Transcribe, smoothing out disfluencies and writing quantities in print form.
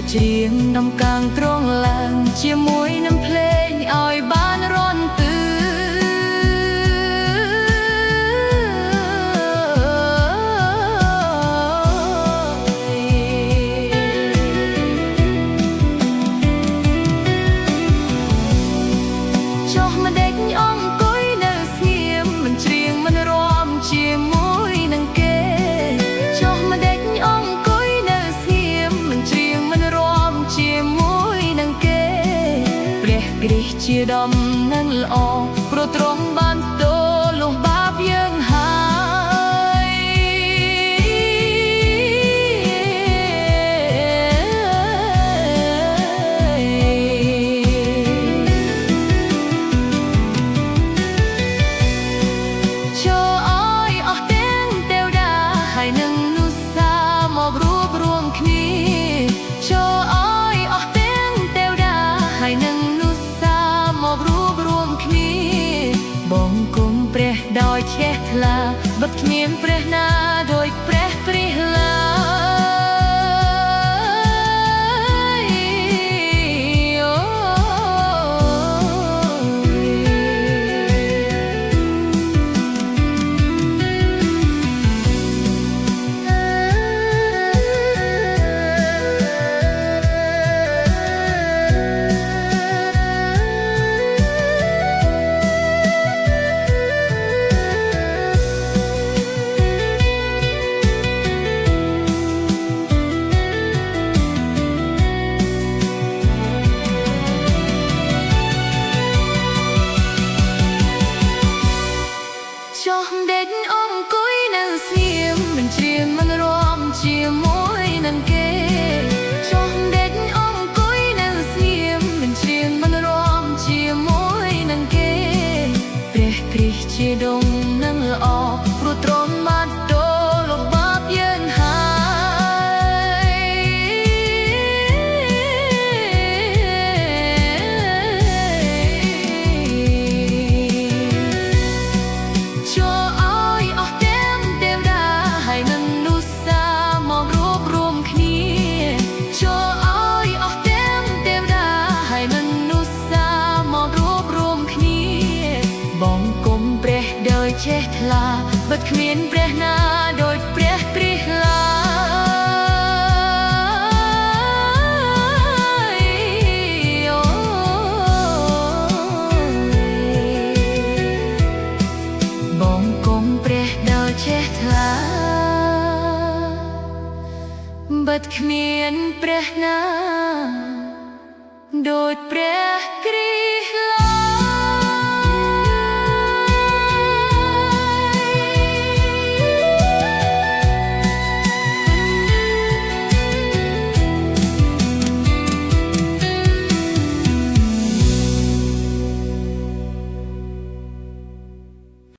ច្រៀងដំកាងត្រង់ឡើងជាមួយនឹងភ្លេងឲ្យបានរន់ទឺចុះម្ដេចអង្គុយនៅស្ងៀមមិនច្រៀងមិនរាំជាមួយនឹងគេចុះម្ដេចអង្គុយនៅស្ងៀមមិនច្រៀងមិនរាំជាមួយនឹងគេព្រះគ្រីស្ទជាដំណឹងល្អព្រោះទ្រង់បានទោលុះបាបយើងហើយចូលឲ្យអស់ទាំងទេវតាហើយនឹងនុសាមករួបរวมគ្នាចូលឲ្យអស់ទាំងទេវតាហើយនឹងនុសាមករួបរวมគ្នាបង្គំព្រះដោយជ្រះថ្លាបិទគ្មានព្រះណាដោយព្រះព្រះឡើយចុះម្ដេចអង្គុយនៅស្ងៀមមិនច្រៀងមិនរាំជាមួយនឹងគេចុះម្ដេចអង្គុយនៅស្ងៀមមិនច្រៀងមិនរាំជាមួយនឹងគេព្រះគ្រីស្ទជាដំណឹងល្អព្រោះទ្រង់បានទោលុបបាបយើងហើយចូលឲ្យអស់ទាំងទេវតាហើយនឹងនុសាមករួបរวมគ្នាចូលឲ្យអស់ទាំងទេវតាហើយនឹងនុសាមករួបរวมគ្នាបង្គំព្រះដោយជ្រះថ្លាបិទគ្មានព្រះណាដោយព្រះព្រះឡើយបង្គំព្រះដោយជ្រះថ្លាបិទគ្មានព្រះណាដូចព្រះ